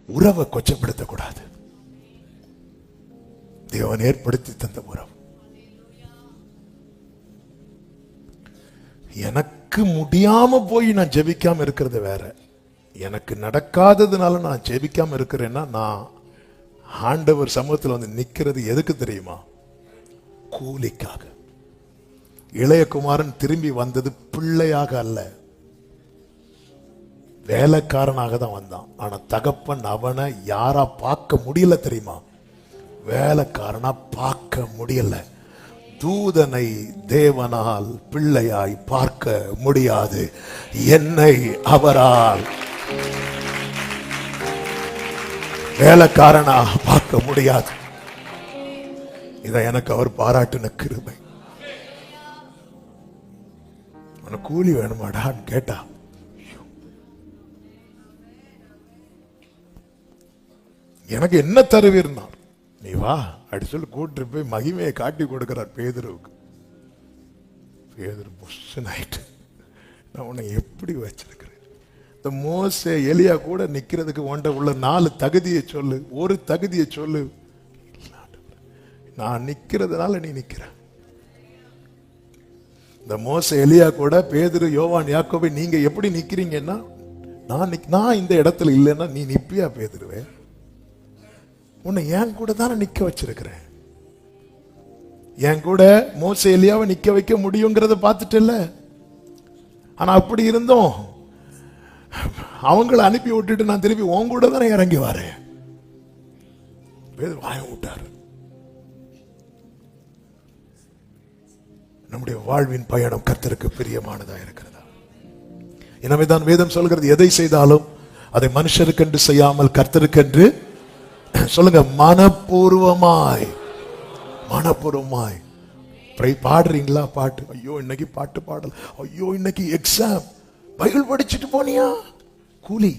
உறவை கொச்சப்படுத்தக்கூடாது. தேவன் ஏற்படுத்தி தந்த உறவு. எனக்கு முடியாம போய் நான் ஜெபிக்காம இருக்கிறது வேற. எனக்கு நடக்காததுனால நான் ஜெபிக்காம இருக்கிறேன்னா, நான் ஆண்டவர் சமூகத்தில் வந்து நிக்கிறது எதுக்கு தெரியுமா? கூலிக்காக. இளையகுமாரன் திரும்பி வந்தது பிள்ளையாக அல்ல, வேலைக்காரனாக தான் வந்தான். ஆனா தகப்பன் அவனை யாரா பார்க்க முடியல தெரியுமா? வேலைக்காரனா பார்க்க முடியல. தூதனை தேவனால் பிள்ளையாய் பார்க்க முடியாது. என்னை அவரால் வேலைக்காரனா பார்க்க முடியாது. இதை எனக்கு அவர் பாராட்டின கிருபை. உனக்கு கூலி வேணுமாடான்னு கேட்டா, எனக்கு என்ன தருவீர்னா, நீ வா அப்படி சொல்லி கூட்டு போய் மகிமையை காட்டி கொடுக்கிறார் பேதுருவுக்கு. பேதுரு பொஷன் ஆயிட்டு, நான் உன்னை எப்படி வச்சிருக்கிறேன்? இந்த மோசே எலியா கூட நிக்கிறதுக்கு ஒன்றை உள்ள 4 தகுதியை சொல்லு, ஒரு தகுதியை சொல்லு. நான் நிக்கிறதுனால நீ நிக்கிற. இந்த மோசே எலியா கூட பேதுரு யோவான் யாக்கோபை நீங்க எப்படி நிக்கிறீங்கன்னா, நான் இந்த இடத்துல இல்லைன்னா நீ நிப்பியா பேதுருவே? உன்னை என் கூட தானே நிக்க வச்சிருக்கிறேன். என் கூட மோசே எலியாவை நிக்க வைக்க முடியுங்கிறத பார்த்துட்டு இல்ல. ஆனா அப்படி இருந்தோம் அவங்களை அனுப்பி விட்டுட்டு நான் திருப்பி உன் கூட தானே இறங்கி வரேன். வாயம் விட்டாரு. நம்முடைய வாழ்வின் பயணம் கர்த்தருக்கு பிரியமானதா இருக்கிறதா? எனவேதான் வேதம் சொல்கிறது, எதை செய்தாலும் அதை மனுஷருக்கென்று செய்யாமல் கர்த்தருக்கென்று சொல்லுங்க. மனப்பூர்வமாய். மனப்பூர்வமாய் பாடுறீங்களா? பாட்டு, ஐயோ இன்னைக்கு பாட்டு பாடல், ஐயோ இன்னைக்கு எக்ஸாம். பைபிள் படிச்சுட்டு போனியா? கூலி.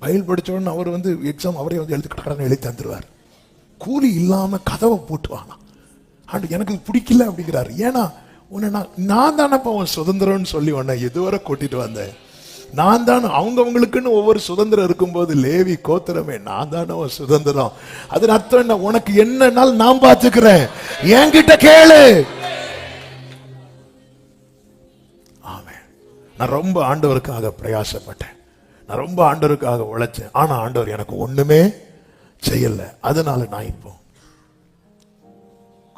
பைபிள் படிச்ச உடனே அவர் வந்து எக்ஸாம் அவரே வந்து எழுதி தந்துருவார். கூலி இல்லாம கதவை போட்டுவானா? ஆண்டு எனக்கு பிடிக்கல அப்படிங்கிறாரு. ஏன்னா உன்னை நான் தானப்பா உன் சுதந்திரம்னு சொல்லி உன்னை இதுவரை கூட்டிட்டு வந்தேன். நான் தான். அவங்கவுங்களுக்குன்னு ஒவ்வொரு சுதந்திரம் இருக்கும்போது, லேவி கோத்திரமே நான் தானே உன் சுதந்திரம். அதன் அர்த்தம் என்ன? உனக்கு என்னன்னாலும் நான் பார்த்துக்கிறேன், என்கிட்ட கேளு. ஆமென். நான் ரொம்ப ஆண்டவருக்காக பிரயாசப்பட்டேன், நான் ரொம்ப ஆண்டவருக்காக உழைச்சேன். ஆனா ஆண்டவர் எனக்கு ஒண்ணுமே செய்யல. அதனால நான் இப்போ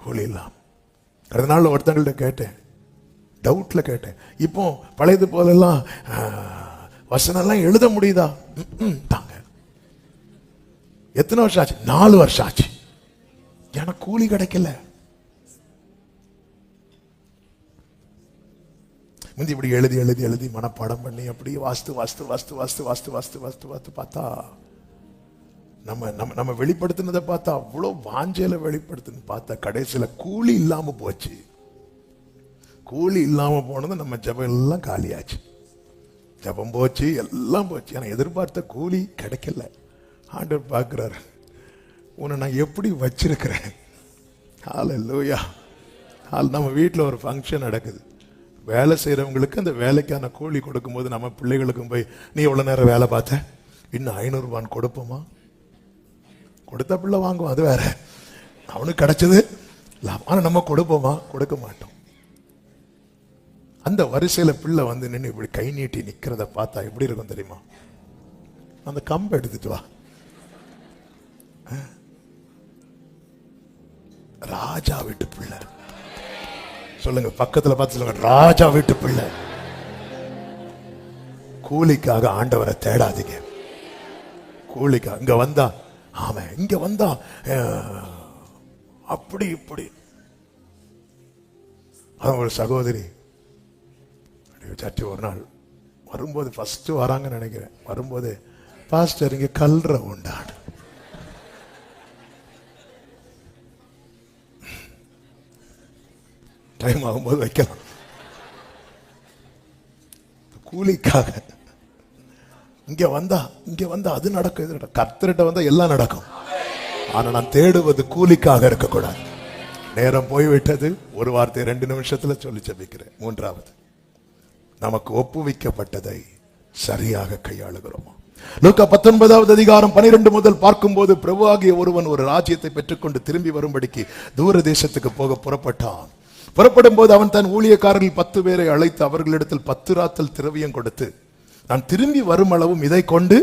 கூலி இல்லாம. அதனால ஒருத்தங்கள்ட்ட கேட்டேன், டவுட்ல கேட்டேன், இப்போ பழையது போலெல்லாம் வசனம் எல்லாம் எழுத முடியுதா? தாங்க. எத்தனை வருஷம் ஆச்சு? 4 வருஷம் ஆச்சு. எனக்கு கூலி கிடைக்கல. முந்தி இப்படி எழுதி எழுதி எழுதி மனப்பாடம் பண்ணி அப்படியே வாஸ்து வாஸ்து வாஸ்து வாஸ்து வாஸ்து வாஸ்து வாஸ்து வாஸ்து பார்த்தா நம்ம வெளிப்படுத்தினதை பார்த்தா அவ்வளவு வாஞ்சையில வெளிப்படுத்தினு பார்த்தா கடைசியில கூலி இல்லாம போச்சு. கூலி இல்லாம போனது நம்ம ஜபம் எல்லாம் காலியாச்சு. ஜபம் போச்சு, எல்லாம் போச்சு. ஆனா எதிர்பார்த்த கூலி கிடைக்கல. ஆண்டவர் பார்க்கிறாரு, உன்னை நான் எப்படி வச்சிருக்கிறேன். ஹல்லேலூயா. நம்ம வீட்டில் ஒரு ஃபங்க்ஷன் நடக்குது. வேலை செய்யறவங்களுக்கு அந்த வேலைக்கான கூலி கொடுக்கும் போது நம்ம பிள்ளைகளுக்கும் போய், நீ எவ்வளவு நேரம் வேலை பார்த்த, இன்னும் 500 ரூபான்னு கொடுப்போமா? கொடுத்த பிள்ளை வாங்குவோம், அது வேற. அவனுக்கு கிடைச்சது ஆனா நம்ம கொடுப்போமா? கொடுக்க மாட்டோம். அந்த வரிசையில பிள்ளை வந்து நின்று இப்படி கை நீட்டி நிக்கிறத பார்த்தா எப்படி இருக்கும் தெரியுமா? அந்த கம்பை எடுத்துட்டு வா. ராஜா வீட்டு பிள்ளை. சொல்லுங்க, பக்கத்துல பார்த்து சொல்லுங்க, ராஜா வீட்டு பிள்ளை. கூலிக்காக ஆண்டவரை தேடாதீங்க. கூலிக்கா இங்க வந்தா, ஆமா இங்க வந்தா அப்படி இப்படி. அதான் ஒரு சகோதரி சர்ச்சு ஒரு நாள் வரும்போது, ஃபர்ஸ்ட் வராங்கன்னு நினைக்கிறேன், வரும்போது, பாஸ்டர் இங்க கல்ற உண்டாடு. டைம் ஆகும்போது வைக்கலாம். கூலிக்காக இங்க வந்தா அது நடக்கும், இது நடக்கும். கர்த்தர்கிட்ட வந்தா எல்லாம் நடக்கும். ஆனா நான் தேடுவது கூலிக்காக இருக்கக்கூடாது. நேரம் போய்விட்டது. ஒரு வார்த்தை 2 நிமிஷத்துல சொல்லி ஜெபிக்கிறேன். 3வது, நமக்கு ஒப்புவிக்கப்பட்டதை சரியாக கையாளுகிறோமா? லூக்கா 19வது அதிகாரம் 12 முதல் பார்க்கும்போது, பிரபுவாகிய ஒருவன் ஒரு ராஜ்யத்தை பெற்றுக்கொண்டு திரும்பி வரும்படிக்கு தூர தேசத்துக்கு போக புறப்பட்டான். புறப்படும் போது அவன் தன் ஊழியக்காரர்கள் 10 பேரை அழைத்து அவர்களிடத்தில் 10 ராத்தல் திரவியம் கொடுத்து, நான் திரும்பி வரும் அளவும் இதை கொண்டு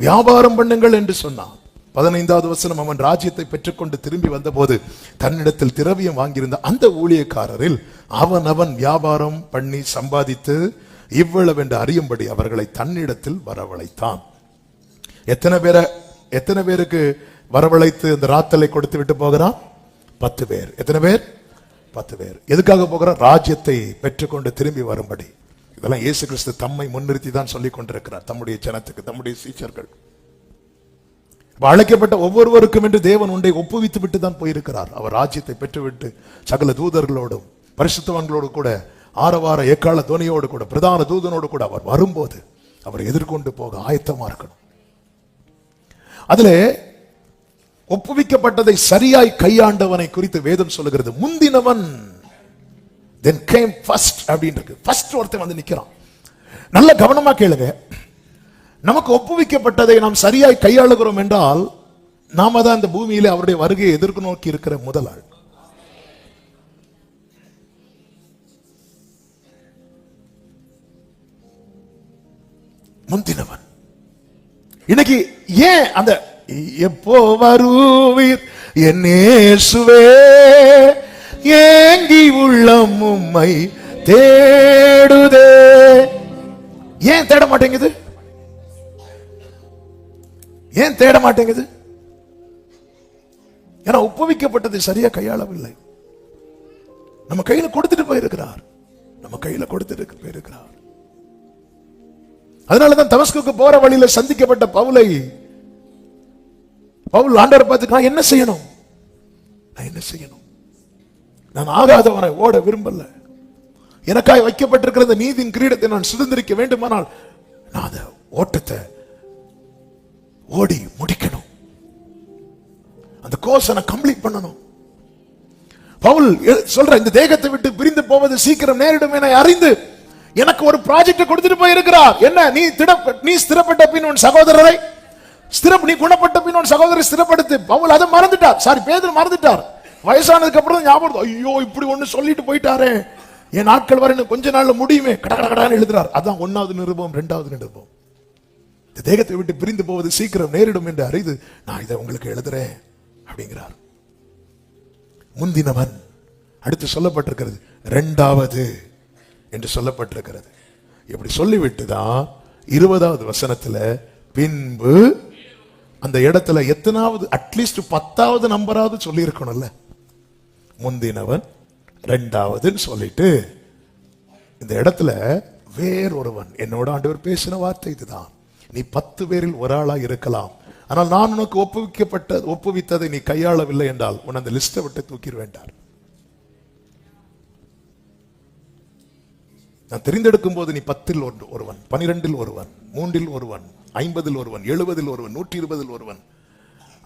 வியாபாரம் பண்ணுங்கள் என்று சொன்னான். 15வது வசனம், அவன் ராஜ்யத்தை பெற்றுக்கொண்டு திரும்பி வந்தபோது தன்னிடத்தில் திரவியம் வாங்கியிருந்த அந்த ஊழியக்காரரில் அவன் வியாபாரம் பண்ணி சம்பாதித்து இவ்வளவு என்று அறியும்படி அவர்களை தன்னிடத்தில் வரவழைத்தான். எத்தனை பேருக்கு வரவழைத்து இந்த ராத்தலை கொடுத்து விட்டு போகிறான்? 10 பேர். எத்தனை பேர்? 10 பேர். எதுக்காக போகிறார்? ராஜ்யத்தை பெற்றுக்கொண்டு திரும்பி வரும்படி. இதெல்லாம் இயேசு கிறிஸ்து தம்மை முன்னிறுத்தி தான் சொல்லிக் கொண்டிருக்கிறார் தம்முடைய ஜனத்துக்கு, தம்முடைய சீஷர்கள். அழைக்கப்பட்ட ஒவ்வொருவருக்கும் என்று தேவன் ஒன்றை ஒப்புவித்து விட்டு தான் போயிருக்கிறார். அவர் ராஜ்யத்தை பெற்றுவிட்டு சகல தூதர்களோடும் பரிசுத்தவான்களோடு கூட ஆரவார எக்கால துணியோடு கூட பிரதான தூதனோடு கூட அவர் வரும்போது அவர் எதிர்கொண்டு போக ஆயத்தமா இருக்கணும். அதிலே ஒப்புவிக்கப்பட்டதை சரியாய் கையாண்டவனை குறித்து வேதம் சொல்லுகிறது. முந்தினவன் then came first அப்படின்னு இருக்கு. ஃபர்ஸ்ட் ஒருத்தன் வந்து நிக்கிறான். நல்ல கவனமா கேளுங்க. நமக்கு ஒப்புவிக்கப்பட்டதை நாம் சரியாய் கையாளுகிறோம் என்றால் நாம தான் இந்த பூமியில அவருடைய வருகையை எதிர்க்கு நோக்கி இருக்கிற முதல் ஆள். முந்தினவன். இன்னைக்கு ஏன் அந்த எப்போ வருவீர் என் இயேசுவே ஏங்கி உள்ளம் உம்மை தேடுதே, ஏன் தேட மாட்டேங்குது? ஏன் தேட மாட்டேங்குது? ஏன்னா ஒப்புவிக்கப்பட்டது சரியா கையாளவில்லை. நம்ம கையில கொடுத்துட்டு போயிருக்கிறார். அதனாலதான் தமஸ்குக்கு போற வழியில சந்திக்கப்பட்ட பவுல் ஆண்டவரை பார்த்து, நான் என்ன செய்யணும்? நான் ஆகாதவனை ஓட விரும்பல. எனக்காய் வைக்கப்பட்டிருக்கிற நீதியின் கிரீடத்தை நான் சுதந்திரிக்க வேண்டுமானால் நான் அந்த ஓட்டத்தை ஓடி முடிக்கணும். அந்த கோர்ஸை நான் கம்ப்ளீட் பண்ணணும். பவுல் சொல்ற, இந்த தேகத்தை விட்டு பிரிந்து போவது சீக்கிரம் நேரிடும் என அறிந்து எனக்கு ஒரு ப்ராஜெக்ட் கொடுத்துட்டு போயிருக்கிறார். என்ன? நீ ஸ்திரப்பட்ட பின் உன் சகோதரரை நீ குணப்பட்ட பின் உன் சகோதரரை ஸ்திரப்படுத்து. பவுல் அதை மறந்துட்டார். பேதுரு மறந்துட்டார். வயசானதுக்கு அப்புறம் ஞாபகம், ஐயோ இப்படி ஒண்ணு சொல்லிட்டு போயிட்டாரே, என் நாட்கள் வரை கொஞ்ச நாள்ல முடியுமே, கடகடன்னு எழுதுறார். அதான் 1வது நிருபம் 2வது நிருபம். இந்த தேகத்தை விட்டு பிரிந்து போவது சீக்கிரம் நேரிடும் என்று அறிந்து நான் இதை உங்களுக்கு எழுதுறேன் அப்படிங்கிறார். முந்தினவன். அடுத்து சொல்லப்பட்டிருக்கிறது 2வது என்று சொல்லப்பட்டிருக்கிறது. இப்படி சொல்லிவிட்டுதான் 20வது வசனத்துல பின்பு அந்த இடத்துல எத்தனாவது, அட்லீஸ்ட் 10வது நம்பராவது சொல்லி இருக்கணும்ல. முந்தினவன் 2வதுன்னு சொல்லிட்டு இந்த இடத்துல வேறொருவன். என்னோட ஆண்டவர் பேசின வார்த்தை இதுதான். நீ 10 பேரில் ஒரு ஆளா இருக்கலாம், ஆனால் நான் உனக்கு ஒப்புவித்ததை நீ கையாளவில்லை என்றால் உன் அந்த லிஸ்டை விட்டு தூக்கிட வேண்டார். நான் தெரிந்தெடுக்கும் போது நீ 10ல் ஒருவன், 12ல் ஒருவன், 3ல் ஒருவன், 50ல் ஒருவன், 70ல் ஒருவன், 120ல் ஒருவன்.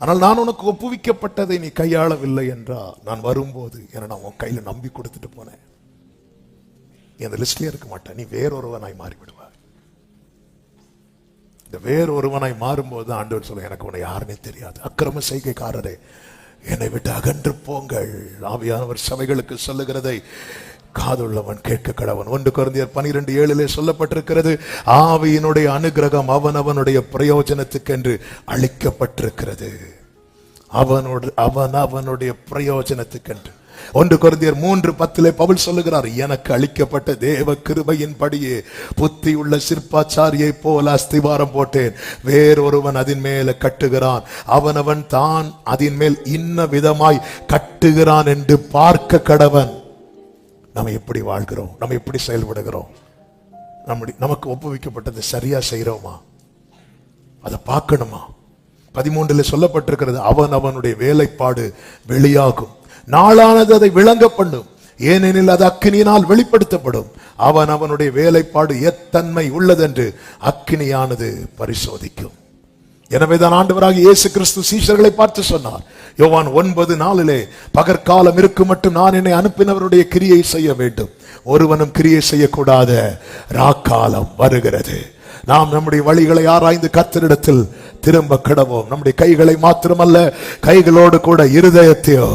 ஆனால் நான் உனக்கு ஒப்புவிக்கப்பட்டதை நீ கையாளவில்லை என்றால் நான் வரும்போது நான் உன் கையில நம்பி கொடுத்துட்டு போனேன், நீ அந்த லிஸ்ட்லயே இருக்க மாட்டேன். நீ வேறொருவனாய் மாறிவிடுவார். இந்த வேறொருவனாய் மாறும்போது ஆண்டவர் சொல்ல, எனக்கு உன்னை யாருன்னே தெரியாது, அக்கிரம செய்கைக்காரரே என்னை விட்டு அகன்று போங்கள். ஆவியானவர் சபைகளுக்கு சொல்லுகிறதை காதுள்ளவன் கேட்க கடவன். 1 கொரிந்தியர் 12:7 சொல்லப்பட்டிருக்கிறது, ஆவியினுடைய அனுகிரகம் அவனுடைய பிரயோஜனத்துக்கென்று அளிக்கப்பட்டிருக்கிறது. அவனுடைய பிரயோஜனத்துக்கென்று. 1 கொரிந்தியர் 3:10 பவுல் சொல்லுகிறார், எனக்கு அளிக்கப்பட்ட தேவ கிருபையின்படியே புத்தி உள்ள சிற்பாச்சாரியை போல அஸ்திவாரம் போட்டேன், வேறொருவன் அதன் மேல கட்டுகிறான், அவனவன் தான் அதன் மேல் இன்ன விதமாய் கட்டுகிறான் என்று பார்க்க கடவன். நம்ம எப்படி வாழ்கிறோம், நம்ம எப்படி செயல்படுகிறோம், நமக்கு ஒப்புவிக்கப்பட்டது சரியா செய்யறோமா, அதை பார்க்கணுமா? 13 சொல்லப்பட்டிருக்கிறது, அவனுடைய வேலைப்பாடு வெளியாகும், நாளானது அதை விளங்க பண்ணும், ஏனெனில் அது அக்கினியினால் வெளிப்படுத்தப்படும். அவனுடைய வேலைப்பாடு எத்தன்மை உள்ளதென்று அக்கினியானது பரிசோதிக்கும். எனவேதான் ஆண்டவராகிய இயேசு கிறிஸ்து சீஷர்களை பார்த்து சொன்னார், யோவான் 9:4, பகற்காலம் இருக்கும் மட்டும் நான் என்னை அனுப்பினவருடைய கிரியை செய்ய வேண்டும், ஒருவனும் கிரியை செய்யக்கூடாத ராக்காலம் வருகிறது. நாம் நம்முடைய வழிகளை ஆராய்ந்து கர்த்தரிடத்தில் திரும்ப கிடவோம். நம்முடைய கைகளை மாத்திரமல்ல, கைகளோடு கூட இருதயத்தையோ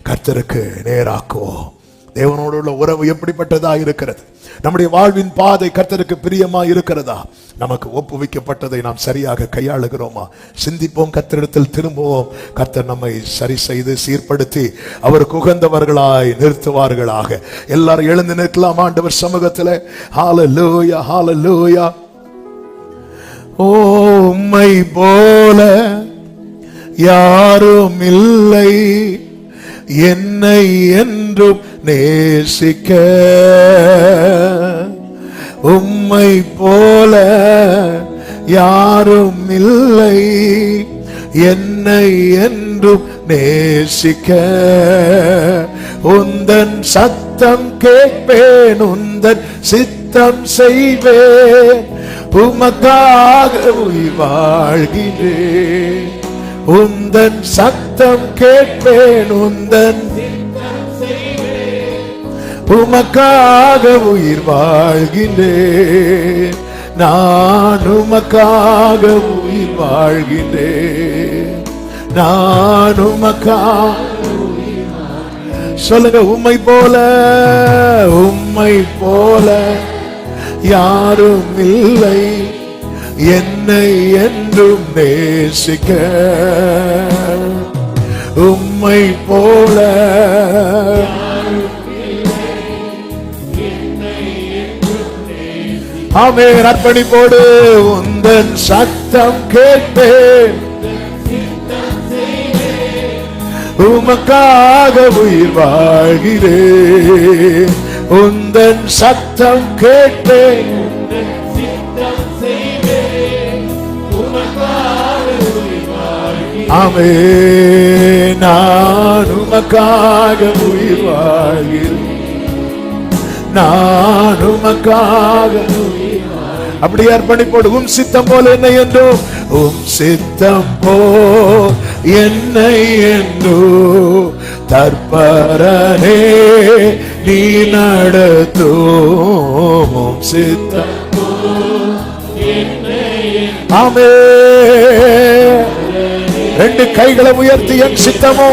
கர்த்தருக்கு நேராக்குவோம். தேவனோடு உள்ள உறவு எப்படிப்பட்டதா இருக்கிறது? நம்முடைய வாழ்வின் பாதை கர்த்தருக்கு பிரியமா இருக்கிறதா? நமக்கு ஒப்புவிக்கப்பட்டதை நாம் சரியாக கையாளுகிறோமா? சிந்திப்போம், கர்த்தரிடத்தில் திரும்புவோம். கர்த்தர் நம்மை சரி செய்து சீர்படுத்தி அவருக்கு உகந்தவர்களாய் நிறுத்துவார்களாக. எல்லாரும் எழுந்து நிற்கலாம் ஆண்டவர் சமூகத்தில். ஹல்லேலூயா, ஹல்லேலூயா. ஓ, உம்மை போல யாரும் இல்லை, என்னை என்றும் நேசிக்க. உம்மை போல யாரும் இல்லை, என்னை என்றும் நேசிக்க. உந்தன் சத்தம் கேட்பேன், உந்தன் சித்தம் செய்வேன், உமக்காக வாழ்கிறேன். உந்தன் சத்தம் கேட்பேன், உந்தன் உமக்காக உயிர் வாழ்கின்றேன். நான் உமக்காக உயிர் வாழ்கின்றேன். நான் உமக்காக சொல்லுங்க. உம்மை போல, உம்மை போல யாரும் இல்லை, என்னை என்றும் நேசிக்க. உம்மை போல ஆமென். அர்ப்பணிப்போடு உந்தன் சத்தம் கேட்பேன், உமக்காக உயிர் வாழ்கிறேன். உந்தன் சத்தம் கேட்பேன், ஆமென். நான் உமக்காக உயிர் வாழ்கிறேன். நான் உமக்காக அப்படி அர்ப்பணிப்போடு. உம் சித்தம் போல என்னை என்றும், உம் சித்தம் போல் என்னை என்றும் தற்பரனே நீ நடத்தும். உம் சித்தம் ஆமென். ரெண்டு கைகளை உயர்த்தி என் சித்தமோ